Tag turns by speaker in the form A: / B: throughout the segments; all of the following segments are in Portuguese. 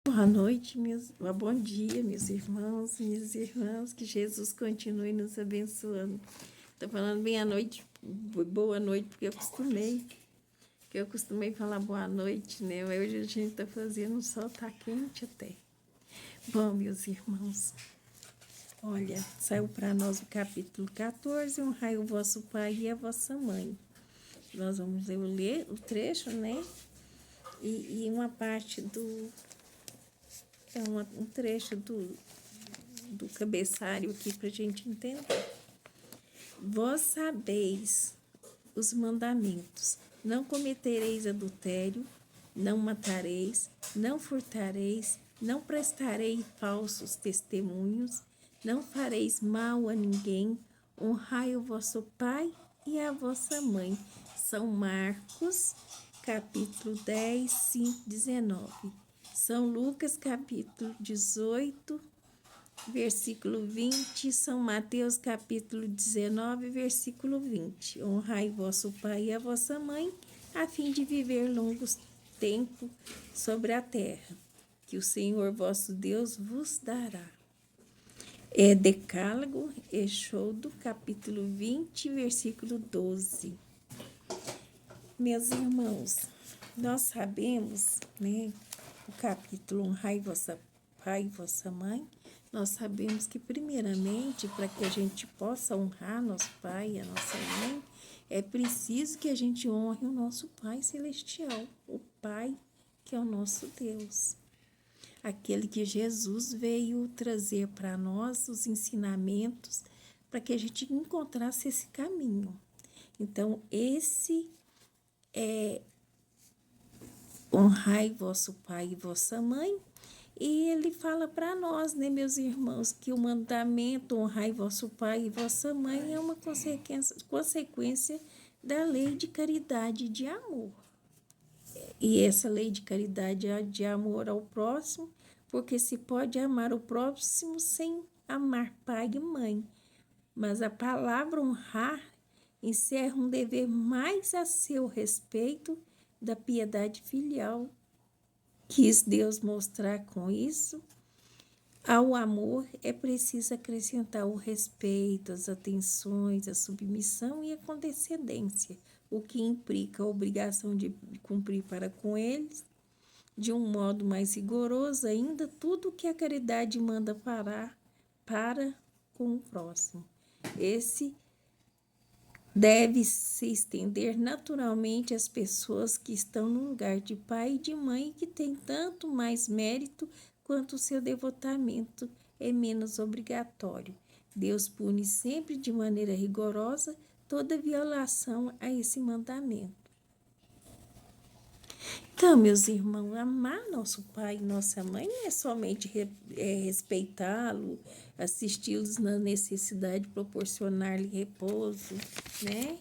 A: Boa noite, bom dia, meus irmãos, minhas irmãs, que Jesus continue nos abençoando. Estou falando meia-noite, boa noite, porque eu costumei falar boa noite, né? Hoje a gente está fazendo, o sol está quente até. Bom, meus irmãos, olha, saiu para nós o capítulo 14, honrai o vosso pai e a vossa mãe. Nós vamos ler o trecho, né? E uma parte um trecho do cabeçalho aqui para a gente entender. Vós sabeis os mandamentos: não cometereis adultério, não matareis, não furtareis, não prestareis falsos testemunhos, não fareis mal a ninguém, honrai o vosso pai e a vossa mãe. São Marcos, capítulo 10, 5, 19. São Lucas, capítulo 18, versículo 20, São Mateus, capítulo 19, versículo 20. Honrai vosso pai e a vossa mãe, a fim de viver longos tempos sobre a terra, que o Senhor vosso Deus vos dará. É Decálogo, Êxodo, capítulo 20, versículo 12. Meus irmãos, nós sabemos, né, o capítulo Honrai vosso pai e vossa mãe, nós sabemos que, primeiramente, para que a gente possa honrar nosso pai e a nossa mãe, é preciso que a gente honre o nosso Pai Celestial, o Pai que é o nosso Deus. Aquele que Jesus veio trazer para nós os ensinamentos para que a gente encontrasse esse caminho. Então, esse é honrai vosso pai e vossa mãe. E ele fala para nós, né, meus irmãos, que o mandamento honrai vosso pai e vossa mãe é uma consequência da lei de caridade e de amor. E essa lei de caridade e de amor ao próximo, porque se pode amar o próximo sem amar pai e mãe. Mas a palavra honrar encerra um dever mais a seu respeito da piedade filial. Quis Deus mostrar com isso. Ao amor é preciso acrescentar o respeito, as atenções, a submissão e a condescendência, o que implica a obrigação de cumprir para com eles, de um modo mais rigoroso ainda, tudo o que a caridade manda para com o próximo. Esse deve se estender naturalmente às pessoas que estão no lugar de pai e de mãe, que tem tanto mais mérito quanto o seu devotamento é menos obrigatório. Deus pune sempre de maneira rigorosa toda violação a esse mandamento. Então, meus irmãos, amar nosso pai e nossa mãe não é somente respeitá-lo, assisti-los na necessidade, proporcionar-lhe repouso, né?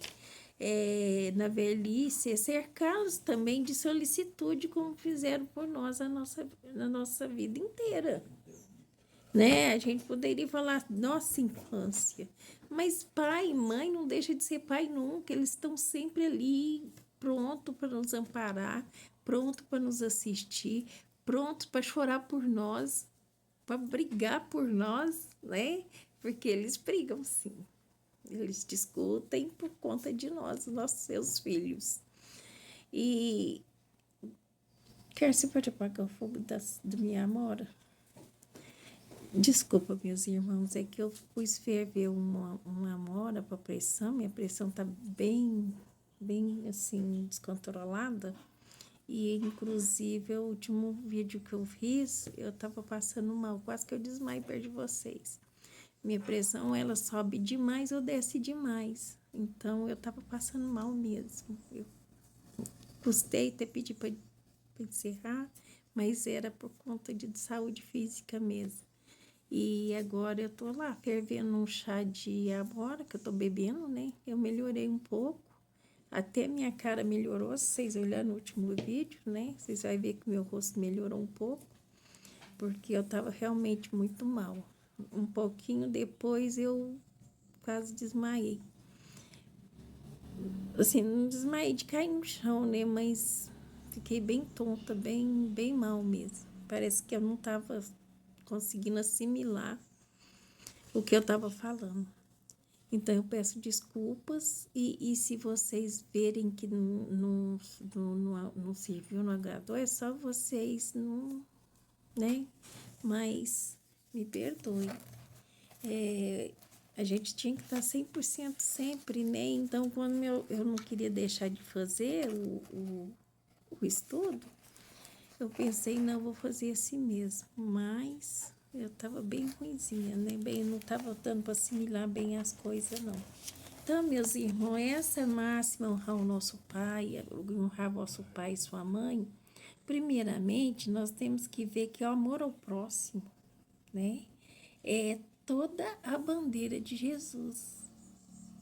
A: Na velhice, é cercá-los também de solicitude, como fizeram por nós na nossa vida inteira. Né? A gente poderia falar nossa infância, mas pai e mãe não deixa de ser pai nunca, eles estão sempre ali, pronto para nos amparar, pronto para nos assistir, pronto para chorar por nós, para brigar por nós, né? Porque eles brigam sim, eles discutem por conta de nós, nossos seus filhos. E quer se pode apagar o fogo da minha amora? Desculpa, meus irmãos, é que eu pus ferver uma amora para pressão, minha pressão tá bem assim, descontrolada. E, inclusive, o último vídeo que eu fiz, eu tava passando mal, quase que eu desmaio perto de vocês. Minha pressão, ela sobe demais ou desce demais. Então, eu tava passando mal mesmo. Eu custei até pedir para encerrar, mas era por conta de saúde física mesmo. E agora eu tô lá fervendo um chá de amora que eu tô bebendo, né? Eu melhorei um pouco. Até minha cara melhorou, se vocês olharem no último vídeo, né? Vocês vão ver que meu rosto melhorou um pouco, porque eu tava realmente muito mal. Um pouquinho depois eu quase desmaiei. Assim, não desmaiei de cair no chão, né? Mas fiquei bem tonta, bem mal mesmo. parece que eu não estava conseguindo assimilar o que eu estava falando. Então, eu peço desculpas e se vocês verem que não serviu, não agradou, é só vocês, não, né? Mas me perdoe. A gente tinha que estar 100% sempre, né? Então, quando eu não queria deixar de fazer o estudo, eu pensei, não, vou fazer assim mesmo. Mas eu estava bem ruinzinha, né? Não estava dando para assimilar bem as coisas, não. Então, meus irmãos, essa máxima, honrar o nosso pai, honrar vosso pai e sua mãe, primeiramente, nós temos que ver que é o amor ao próximo, né? É toda a bandeira de Jesus.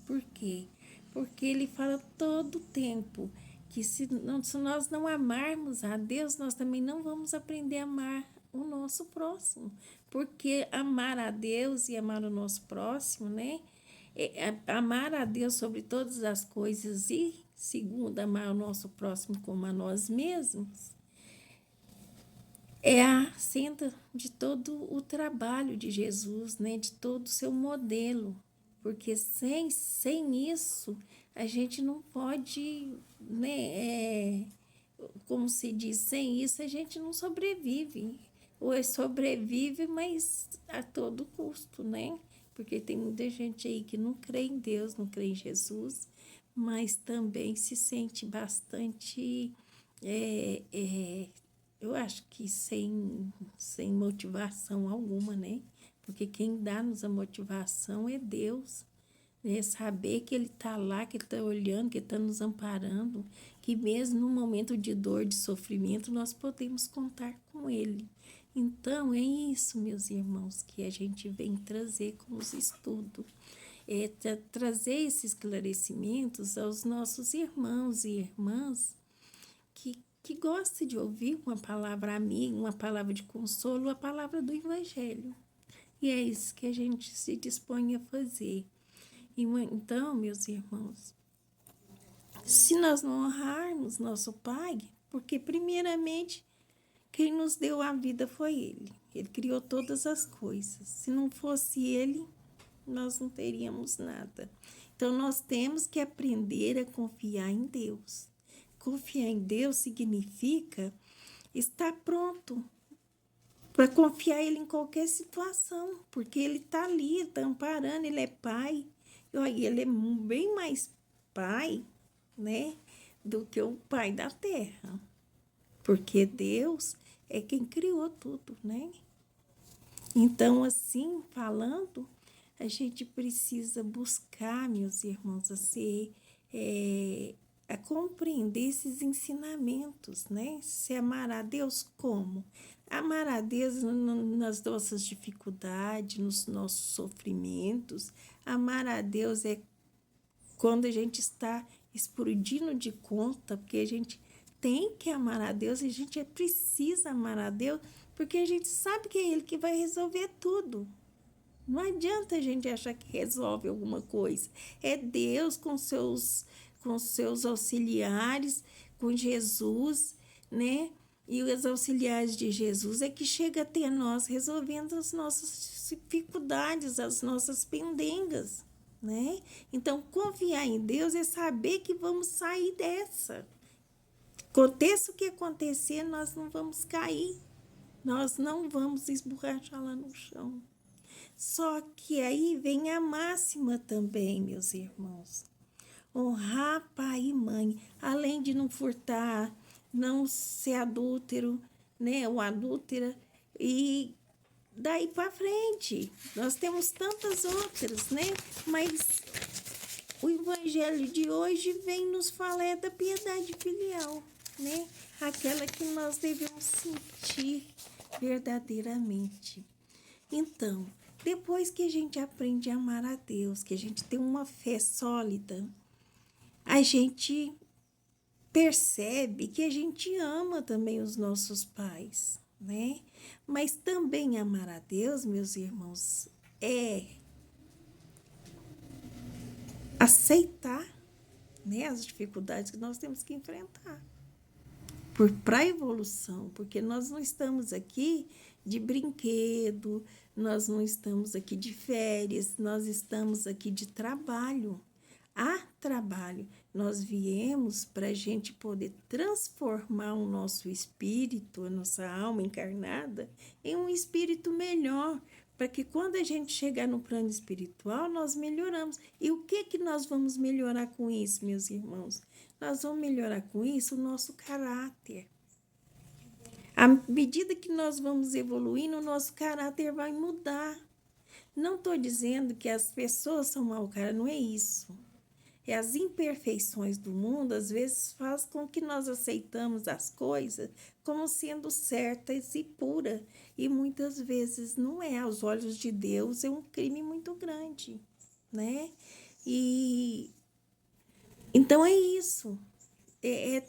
A: Por quê? Porque ele fala todo o tempo que se nós não amarmos a Deus, nós também não vamos aprender a amar o nosso próximo. Porque amar a Deus e amar o nosso próximo, né? Amar a Deus sobre todas as coisas e, segundo, amar o nosso próximo como a nós mesmos, é a senda de todo o trabalho de Jesus, né? De todo o seu modelo. Porque sem isso, a gente não pode, né? Como se diz, sem isso a gente não sobrevive. Ou sobrevive, mas a todo custo, né? Porque tem muita gente aí que não crê em Deus, não crê em Jesus, mas também se sente bastante, eu acho que sem motivação alguma, né? Porque quem dá-nos a motivação é Deus, né? Saber que Ele está lá, que Ele está olhando, que Ele está nos amparando, que mesmo no momento de dor, de sofrimento, nós podemos contar com Ele. Então, é isso, meus irmãos, que a gente vem trazer com os estudos. Trazer esses esclarecimentos aos nossos irmãos e irmãs que gostam de ouvir uma palavra amiga, uma palavra de consolo, a palavra do Evangelho. E é isso que a gente se dispõe a fazer. Então, meus irmãos, se nós não honrarmos nosso Pai, porque primeiramente quem nos deu a vida foi Ele. Ele criou todas as coisas. Se não fosse Ele, nós não teríamos nada. Então, nós temos que aprender a confiar em Deus. Confiar em Deus significa estar pronto para confiar Ele em qualquer situação, porque Ele está ali, está amparando, Ele é Pai. E Ele é bem mais Pai, né, do que o Pai da Terra. Porque Deus é quem criou tudo, né? Então, assim, falando, a gente precisa buscar, meus irmãos, a compreender esses ensinamentos, né? Se amar a Deus como? Amar a Deus nas nossas dificuldades, nos nossos sofrimentos. Amar a Deus é quando a gente está explodindo de conta, porque a gente tem que amar a Deus, e a gente precisa amar a Deus, porque a gente sabe que é Ele que vai resolver tudo. Não adianta a gente achar que resolve alguma coisa. É Deus com seus auxiliares, com Jesus, né? E os auxiliares de Jesus é que chega até nós resolvendo as nossas dificuldades, as nossas pendengas, né? Então, confiar em Deus é saber que vamos sair dessa. Aconteça o que acontecer, nós não vamos cair. Nós não vamos esborrachar lá no chão. Só que aí vem a máxima também, meus irmãos. Honrar pai e mãe, além de não furtar, não ser adúltero, né, ou adúltera, e daí para frente. Nós temos tantas outras, né? Mas o evangelho de hoje vem nos falar da piedade filial, né? Aquela que nós devemos sentir verdadeiramente. Então, depois que a gente aprende a amar a Deus, que a gente tem uma fé sólida, a gente percebe que a gente ama também os nossos pais, né? Mas também amar a Deus, meus irmãos, é aceitar, né, as dificuldades que nós temos que enfrentar. para a evolução, porque nós não estamos aqui de brinquedo, nós não estamos aqui de férias, nós estamos aqui de trabalho. Há trabalho. Nós viemos para a gente poder transformar o nosso espírito, a nossa alma encarnada, em um espírito melhor, para que quando a gente chegar no plano espiritual, nós melhoramos. E o que nós vamos melhorar com isso, meus irmãos? Nós vamos melhorar com isso o nosso caráter. À medida que nós vamos evoluindo, o nosso caráter vai mudar. Não estou dizendo que as pessoas são mau caráter, não é isso. É as imperfeições do mundo, às vezes, faz com que nós aceitamos as coisas como sendo certas e puras. E muitas vezes não é. Aos olhos de Deus é um crime muito grande, né? Então é isso. É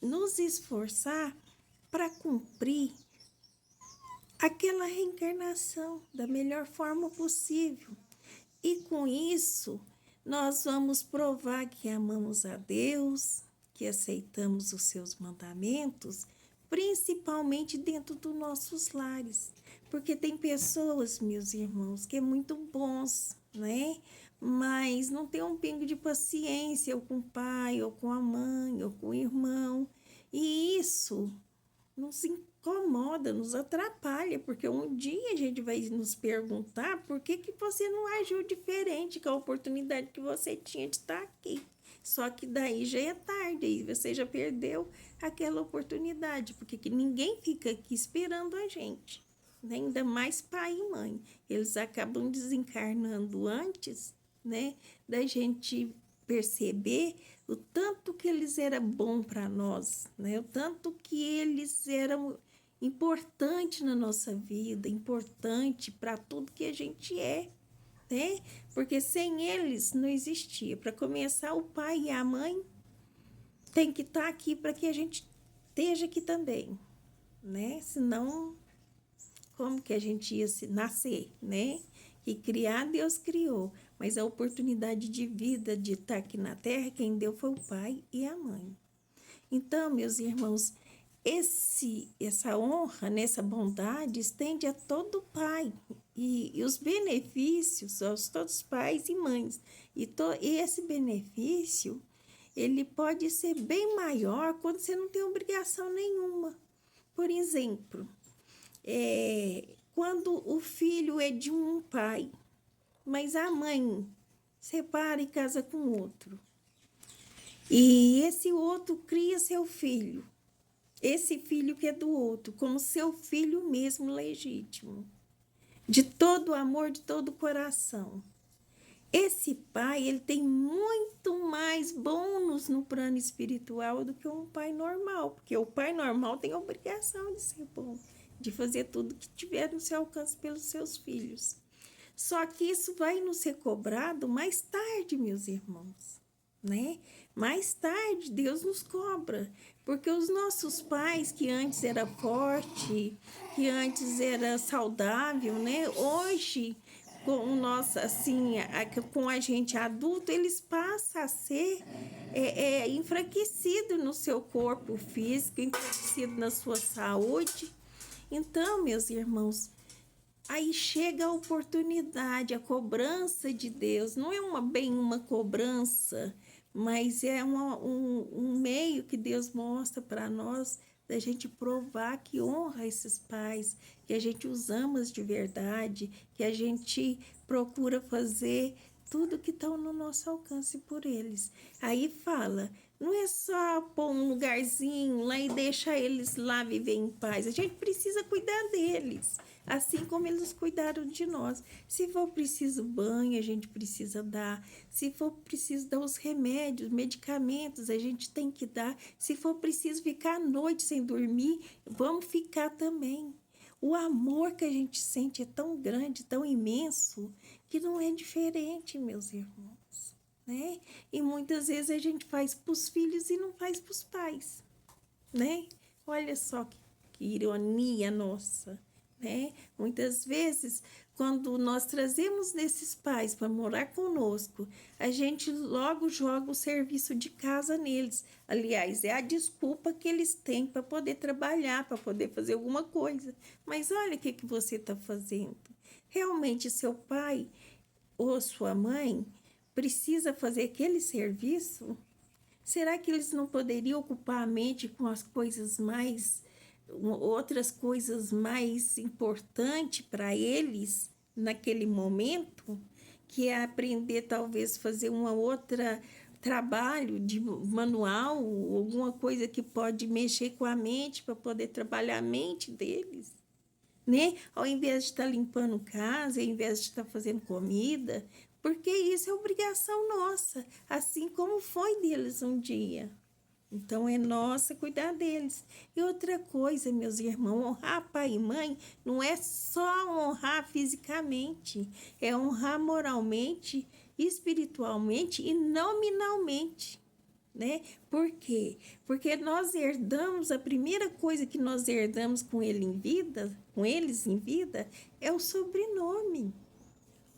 A: nos esforçar para cumprir aquela reencarnação da melhor forma possível. E com isso, nós vamos provar que amamos a Deus, que aceitamos os seus mandamentos, principalmente dentro dos nossos lares. Porque tem pessoas, meus irmãos, que é muito bons, né? Mas não tem um pingo de paciência, ou com o pai, ou com a mãe, ou com o irmão. E isso nos incomoda, nos atrapalha, porque um dia a gente vai nos perguntar por que você não agiu diferente com a oportunidade que você tinha de estar aqui. Só que daí já é tarde, aí você já perdeu aquela oportunidade, porque ninguém fica aqui esperando a gente, né? Ainda mais pai e mãe. Eles acabam desencarnando antes, né, da gente perceber o tanto que eles eram bons para nós, né? O tanto que eles eram importantes na nossa vida, importante para tudo que a gente é, né? Porque sem eles não existia. Para começar, o pai e a mãe tem que estar aqui para que a gente esteja aqui também, né? Senão, como que a gente ia nascer, né? E criar, Deus criou, mas a oportunidade de vida, de estar aqui na Terra, quem deu foi o pai e a mãe. Então, meus irmãos, essa honra, essa bondade, estende a todo pai. E os benefícios aos todos pais e mães. E esse benefício, ele pode ser bem maior quando você não tem obrigação nenhuma. Por exemplo, quando o filho é de um pai, mas a mãe separa e casa com outro. E esse outro cria seu filho, esse filho que é do outro, como seu filho mesmo legítimo, de todo amor, de todo coração. Esse pai, ele tem muito mais bônus no plano espiritual do que um pai normal, porque o pai normal tem a obrigação de ser bom, de fazer tudo que tiver no seu alcance pelos seus filhos. Só que isso vai nos ser cobrado mais tarde, meus irmãos, né? Mais tarde, Deus nos cobra, porque os nossos pais, que antes era forte, que antes era saudável, né? Hoje, com a gente adulto, eles passam a ser enfraquecido no seu corpo físico, enfraquecido na sua saúde. Então, meus irmãos, aí chega a oportunidade, a cobrança de Deus. Não é bem uma cobrança, mas é um meio que Deus mostra para nós, da gente provar que honra esses pais, que a gente os ama de verdade, que a gente procura fazer tudo que está no nosso alcance por eles. Aí fala, não é só pôr um lugarzinho lá e deixar eles lá viver em paz. A gente precisa cuidar deles, assim como eles cuidaram de nós. Se for preciso banho, a gente precisa dar. Se for preciso dar os remédios, medicamentos, a gente tem que dar. Se for preciso ficar à noite sem dormir, vamos ficar também. O amor que a gente sente é tão grande, tão imenso, que não é diferente, meus irmãos, né? E muitas vezes a gente faz para os filhos e não faz para os pais, né? Olha só que ironia nossa, né? Muitas vezes, quando nós trazemos esses pais para morar conosco, a gente logo joga o serviço de casa neles. Aliás, é a desculpa que eles têm para poder trabalhar, para poder fazer alguma coisa. Mas olha o que você está fazendo. Realmente, seu pai ou sua mãe precisa fazer aquele serviço? Será que eles não poderiam ocupar a mente com as coisas mais, outras coisas mais importantes para eles naquele momento, que é aprender talvez fazer uma outra trabalho de manual, alguma coisa que pode mexer com a mente para poder trabalhar a mente deles, né? Ao invés de estar limpando casa, ao invés de estar fazendo comida, porque isso é obrigação nossa, assim como foi deles um dia. Então, é nossa cuidar deles. E outra coisa, meus irmãos, honrar pai e mãe não é só honrar fisicamente, é honrar moralmente, espiritualmente e nominalmente, né? Por quê? Porque nós herdamos, a primeira coisa que nós herdamos com ele em vida, com eles em vida, é o sobrenome.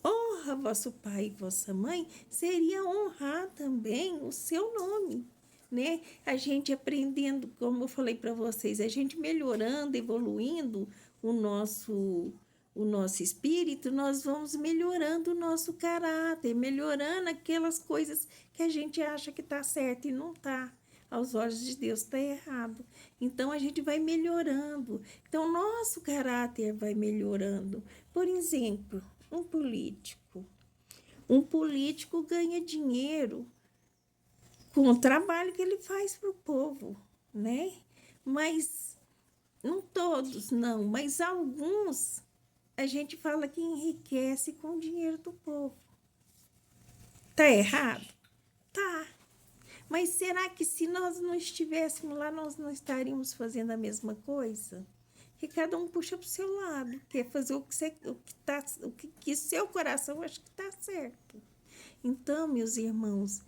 A: Honra vosso pai e vossa mãe seria honrar também o seu nome, né? A gente aprendendo, como eu falei para vocês, a gente melhorando, evoluindo o nosso espírito, nós vamos melhorando o nosso caráter, melhorando aquelas coisas que a gente acha que está certo e não está. Aos olhos de Deus está errado. Então a gente vai melhorando. Então nosso caráter vai melhorando. Por exemplo, um político. Um político ganha dinheiro com o trabalho que ele faz para o povo, né? Mas não todos, não, mas alguns a gente fala que enriquece com o dinheiro do povo. Tá errado? Tá. Mas será que se nós não estivéssemos lá, nós não estaríamos fazendo a mesma coisa? Que cada um puxa para o seu lado, quer fazer o que seu coração acha que está certo. Então, meus irmãos,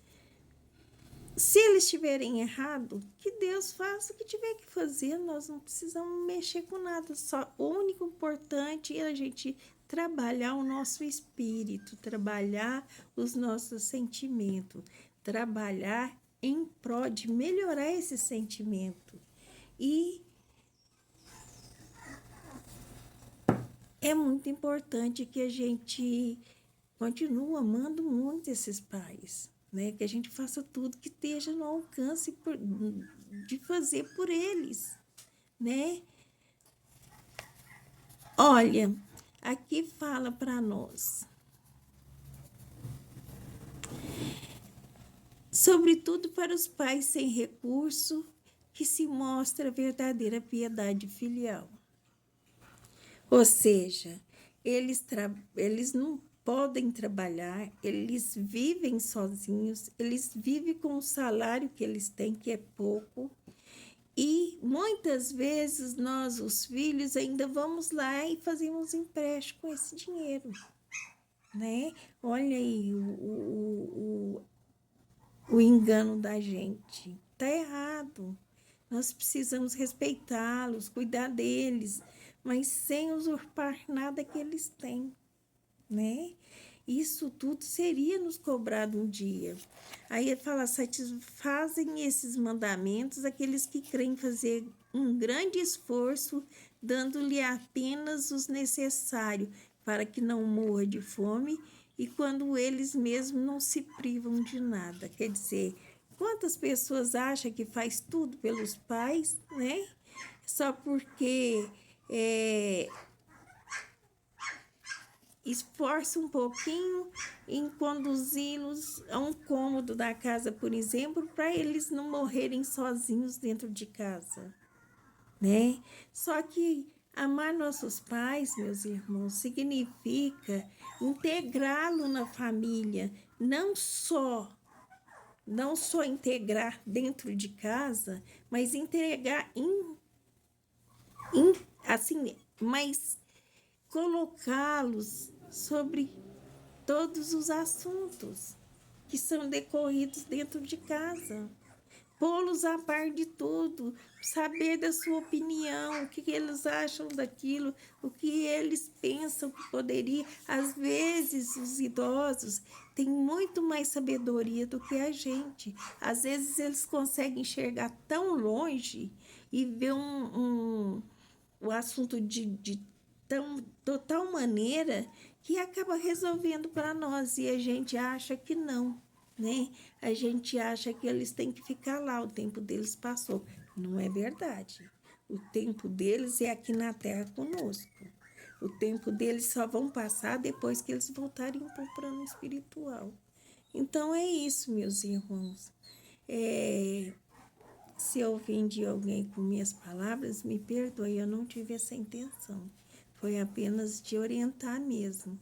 A: se eles estiverem errado, que Deus faça o que tiver que fazer, nós não precisamos mexer com nada. Só o único importante é a gente trabalhar o nosso espírito, trabalhar os nossos sentimentos, trabalhar em prol de melhorar esse sentimento. E é muito importante que a gente continue amando muito esses pais, né? Que a gente faça tudo que esteja no alcance de fazer por eles, né? Olha, aqui fala para nós, sobretudo para os pais sem recurso, que se mostra a verdadeira piedade filial. Ou seja, eles não podem trabalhar, eles vivem sozinhos, eles vivem com o salário que eles têm, que é pouco, e muitas vezes nós, os filhos, ainda vamos lá e fazemos empréstimo com esse dinheiro, né? Olha aí o engano da gente. Tá errado. Nós precisamos respeitá-los, cuidar deles, mas sem usurpar nada que eles têm, né? Isso tudo seria nos cobrado um dia. Aí ele fala, satisfazem esses mandamentos aqueles que creem fazer um grande esforço, dando-lhe apenas os necessários para que não morra de fome e quando eles mesmos não se privam de nada. Quer dizer, quantas pessoas acham que faz tudo pelos pais, né? Só porque esforça um pouquinho em conduzi-los a um cômodo da casa, por exemplo, para eles não morrerem sozinhos dentro de casa, né? Só que amar nossos pais, meus irmãos, significa integrá-lo na família, não só integrar dentro de casa, mas integrar assim, mas colocá-los sobre todos os assuntos que são decorridos dentro de casa. pô-los a par de tudo, saber da sua opinião, o que eles acham daquilo, o que eles pensam que poderia. Às vezes, os idosos têm muito mais sabedoria do que a gente. Às vezes, eles conseguem enxergar tão longe e ver o assunto de tal maneira que acaba resolvendo para nós e a gente acha que não, né? A gente acha que eles têm que ficar lá, o tempo deles passou. Não é verdade. O tempo deles é aqui na Terra conosco. O tempo deles só vão passar depois que eles voltarem para o plano espiritual. Então é isso, meus irmãos. Se eu ofendi alguém com minhas palavras, me perdoe, eu não tive essa intenção. Foi apenas de orientar mesmo.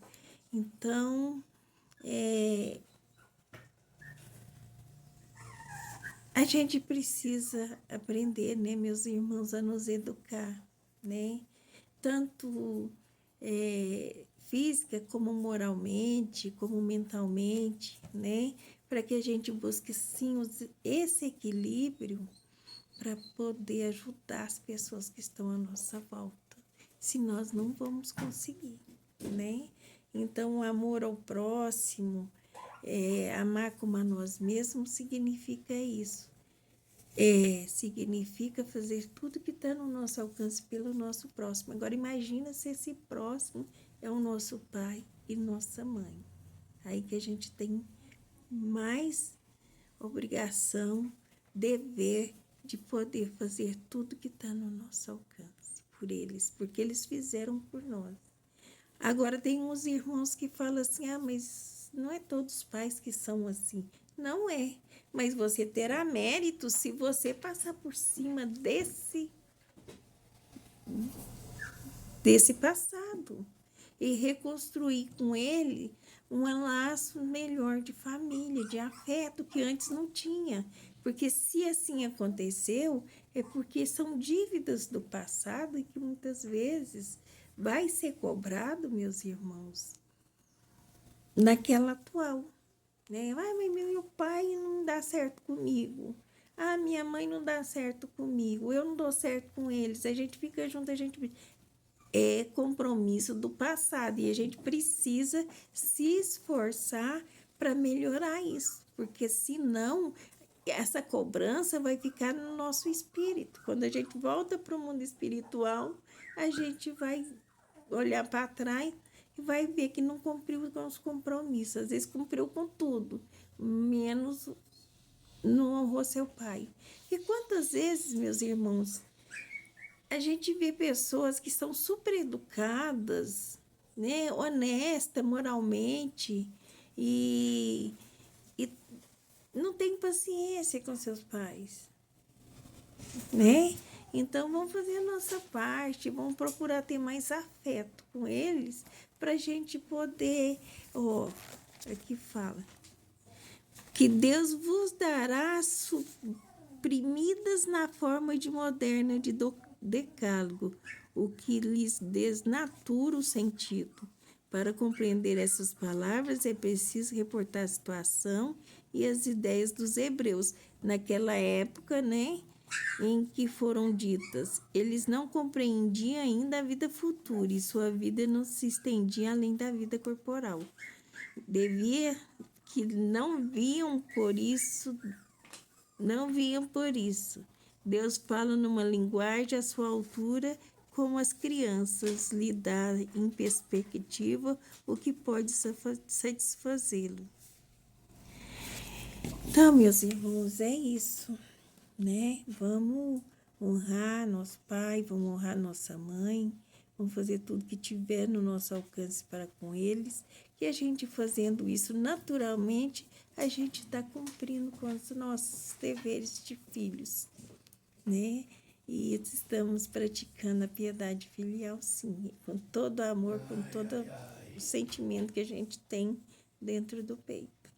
A: Então, a gente precisa aprender, né, meus irmãos, a nos educar, né? Tanto física como moralmente, como mentalmente, né? Para que a gente busque, sim, esse equilíbrio para poder ajudar as pessoas que estão à nossa volta. Se nós não vamos conseguir, né? Então, o amor ao próximo, amar como a nós mesmos, significa isso. Significa fazer tudo que está no nosso alcance pelo nosso próximo. Agora, imagina se esse próximo é o nosso pai e nossa mãe. Aí que a gente tem mais obrigação, dever de poder fazer tudo que está no nosso alcance por eles, porque eles fizeram por nós. Agora, tem uns irmãos que falam assim, mas não é todos os pais que são assim. Não é, mas você terá mérito se você passar por cima desse passado e reconstruir com ele um laço melhor de família, de afeto que antes não tinha. Porque se assim aconteceu, é porque são dívidas do passado e que muitas vezes vai ser cobrado, meus irmãos, naquela atual, né? Mas meu pai não dá certo comigo. Minha mãe não dá certo comigo. Eu não dou certo com eles. A gente fica junto, a gente é compromisso do passado e a gente precisa se esforçar para melhorar isso, porque senão essa cobrança vai ficar no nosso espírito. Quando a gente volta para o mundo espiritual, a gente vai olhar para trás e vai ver que não cumpriu com os compromissos. Às vezes cumpriu com tudo, menos não honrou seu pai. E quantas vezes, meus irmãos, a gente vê pessoas que são super educadas, né, honesta moralmente e não tem paciência com seus pais, né? Então, vamos fazer a nossa parte, vamos procurar ter mais afeto com eles para a gente poder, aqui fala, que Deus vos dará suprimidas na forma de moderna de decálogo, o que lhes desnatura o sentido. Para compreender essas palavras, é preciso reportar a situação e as ideias dos hebreus naquela época, né, em que foram ditas. Eles não compreendiam ainda a vida futura e sua vida não se estendia além da vida corporal. Devia que não viam por isso. Deus fala numa linguagem à sua altura, como as crianças, lhe dá em perspectiva o que pode satisfazê-lo. Então, meus irmãos, é isso, né? Vamos honrar nosso pai, vamos honrar nossa mãe, vamos fazer tudo que tiver no nosso alcance para com eles, que a gente fazendo isso naturalmente, a gente está cumprindo com os nossos deveres de filhos, né? E estamos praticando a piedade filial, sim, com todo o amor, com todo o sentimento que a gente tem dentro do peito,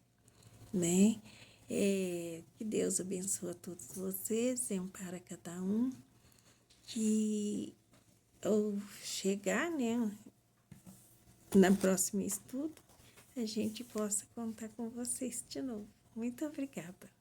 A: né? Que Deus abençoe a todos vocês, ampara cada um, que ao chegar, né, na próxima estudo, a gente possa contar com vocês de novo. Muito obrigada.